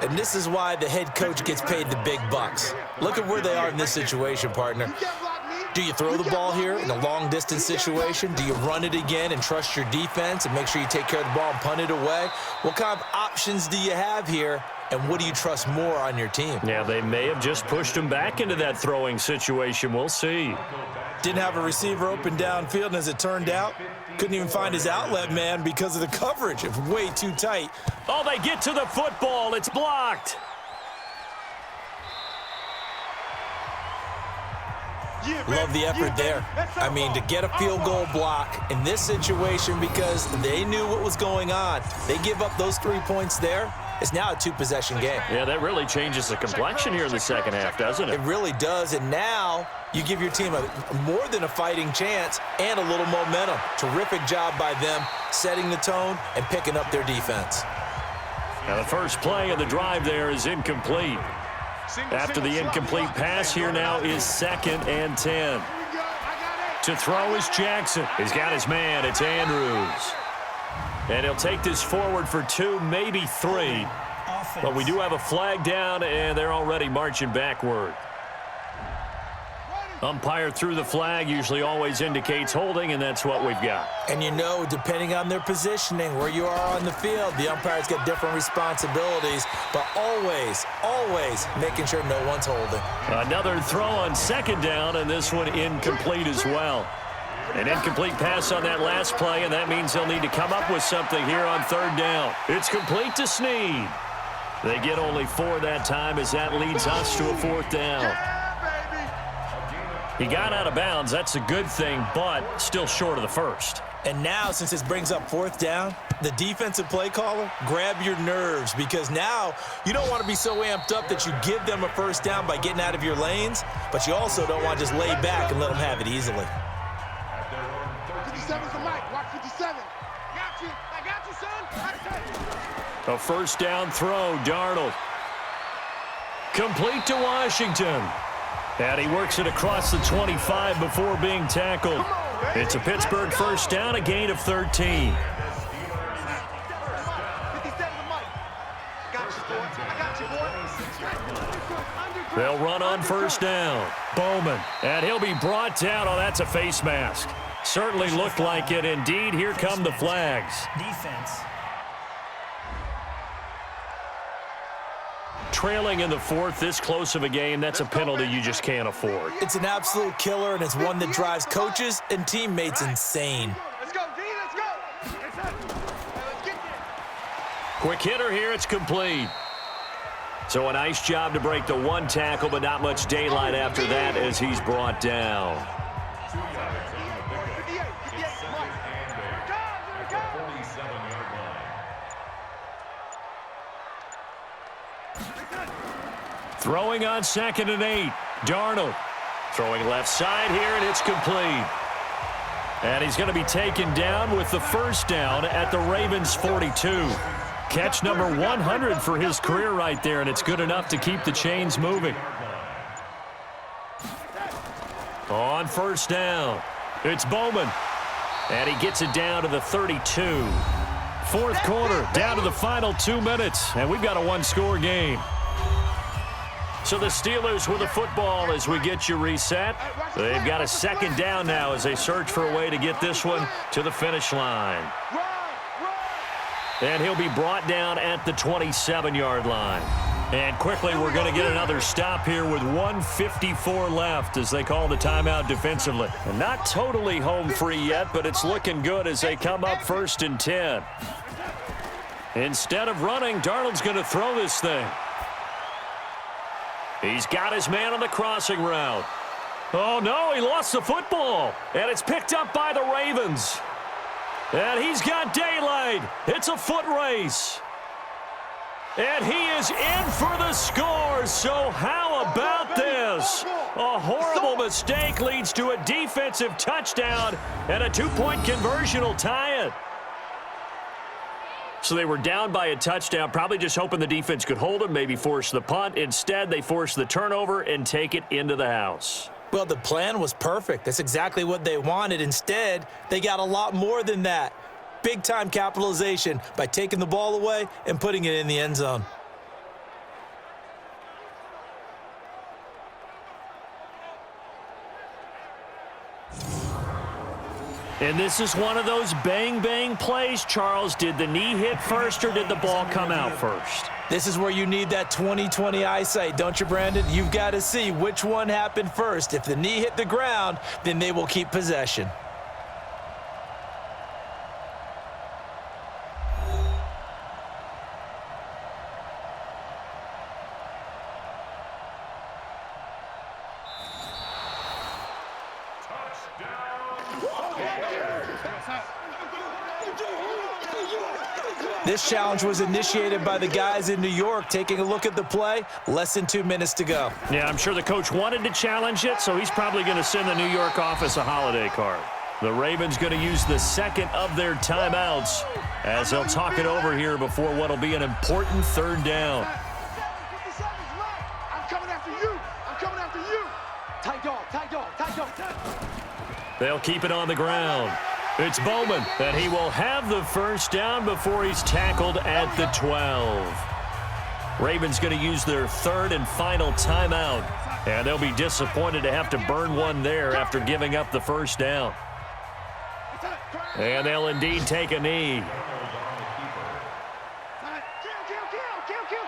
And this is why the head coach gets paid the big bucks. Look at where they are in this situation, partner. Do you throw the ball here in a long-distance situation? Do you run it again and trust your defense and make sure you take care of the ball and punt it away? What kind of options do you have here, and what do you trust more on your team? Yeah, they may have just pushed him back into that throwing situation. We'll see. Didn't have a receiver open downfield, and as it turned out, couldn't even find his outlet man because of the coverage. It was way too tight. Oh, they get to the football. It's blocked. Love the effort there. I mean, to get a field goal block in this situation because they knew what was going on. They give up those 3 points there. It's now a 2-possession game. Yeah, that really changes the complexion here in the second half, doesn't it? It really does, and now you give your team more than a fighting chance and a little momentum. Terrific job by them setting the tone and picking up their defense. Now the first play of the drive there is incomplete. After the incomplete pass, here now is 2nd and 10. To throw is Jackson. He's got his man. It's Andrews. And he'll take this forward for 2, maybe 3. But we do have a flag down, and they're already marching backward. Umpire threw the flag, usually always indicates holding, and that's what we've got. And you know, depending on their positioning, where you are on the field, the umpire's got different responsibilities, but always, always making sure no one's holding. Another throw on 2nd down, and this one incomplete as well. An incomplete pass on that last play, and that means they'll need to come up with something here on 3rd down. It's complete to Snead. They get only 4 that time as that leads us to a 4th down. He got out of bounds. That's a good thing, but still short of the first. And now, since this brings up 4th down, the defensive play caller, grab your nerves, because now you don't want to be so amped up that you give them a 1st down by getting out of your lanes, but you also don't want to just lay back and let them have it easily. 57's the mic. Watch 57. Got you. I got you, son. A 1st down throw, Darnold. Complete to Washington. And he works it across the 25 before being tackled. It's a Pittsburgh 1st down, a gain of 13. They'll run on 1st down. Bowman. And he'll be brought down. Oh, that's a face mask. Certainly looked like it. Indeed, here come the flags. Defense. Trailing in the 4th, this close of a game, that's a penalty you just can't afford. It's an absolute killer, and it's one that drives coaches and teammates insane. Let's go, D. Let's go. Let's get there. Quick hitter here. It's complete. So a nice job to break the 1 tackle, but not much daylight after that as he's brought down. Throwing on 2nd and 8. Darnold throwing left side here, and it's complete. And he's going to be taken down with the 1st down at the Ravens 42. Catch number 100 for his career right there, and it's good enough to keep the chains moving. On 1st down, it's Bowman. And he gets it down to the 32. 4th quarter, down to the final 2 minutes, and we've got a 1-score game. So the Steelers with the football as we get you reset. They've got a 2nd down now as they search for a way to get this one to the finish line. And he'll be brought down at the 27-yard line. And quickly, we're going to get another stop here with 1:54 left as they call the timeout defensively. And not totally home free yet, but it's looking good as they come up 1st and 10. Instead of running, Darnold's going to throw this thing. He's got his man on the crossing route. Oh, no, he lost the football. And it's picked up by the Ravens. And he's got daylight. It's a foot race. And he is in for the score. So how about this? A horrible mistake leads to a defensive touchdown, and a 2-point conversion will tie it. So they were down by a touchdown, probably just hoping the defense could hold them, maybe force the punt. Instead, they force the turnover and take it into the house. Well, the plan was perfect. That's exactly what they wanted. Instead, they got a lot more than that. Big-time capitalization by taking the ball away and putting it in the end zone. And this is one of those bang-bang plays, Charles. Did the knee hit first or did the ball come out first? This is where you need that 20/20 eyesight, don't you, Brandon? You've got to see which one happened first. If the knee hit the ground, then they will keep possession. This challenge was initiated by the guys in New York. Taking a look at the play, less than 2 minutes to go. Yeah, I'm sure the coach wanted to challenge it, so he's probably going to send the New York office a holiday card. The Ravens going to use the second of their timeouts as they'll talk it over here before what will be an important 3rd down. I'm coming after you. I'm coming after you. Tight dog, tight dog, tight dog. They'll keep it on the ground. It's Bowman, and he will have the 1st down before he's tackled at the 12. Ravens going to use their 3rd and final timeout, and they'll be disappointed to have to burn one there after giving up the 1st down. And they'll indeed take a knee.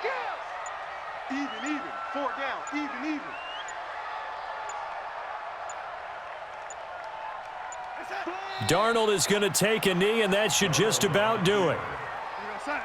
Kill. Even. 4 down. Even. Darnold is going to take a knee, and that should just about do it. Watch out.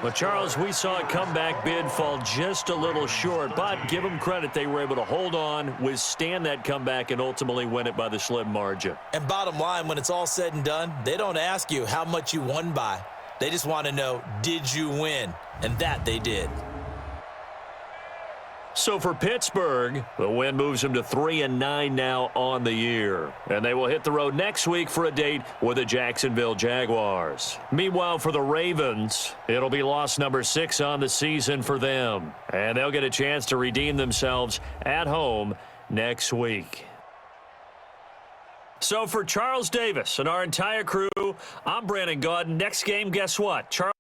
Well, Charles, we saw a comeback bid fall just a little short, but give them credit. They were able to hold on, withstand that comeback, and ultimately win it by the slim margin. And bottom line, when it's all said and done, they don't ask you how much you won by. They just want to know, did you win? And that they did. So for Pittsburgh, the win moves them to 3-9 now on the year. And they will hit the road next week for a date with the Jacksonville Jaguars. Meanwhile, for the Ravens, it'll be loss number 6 on the season for them. And they'll get a chance to redeem themselves at home next week. So for Charles Davis and our entire crew, I'm Brandon Gaudin. Next game, guess what? Charles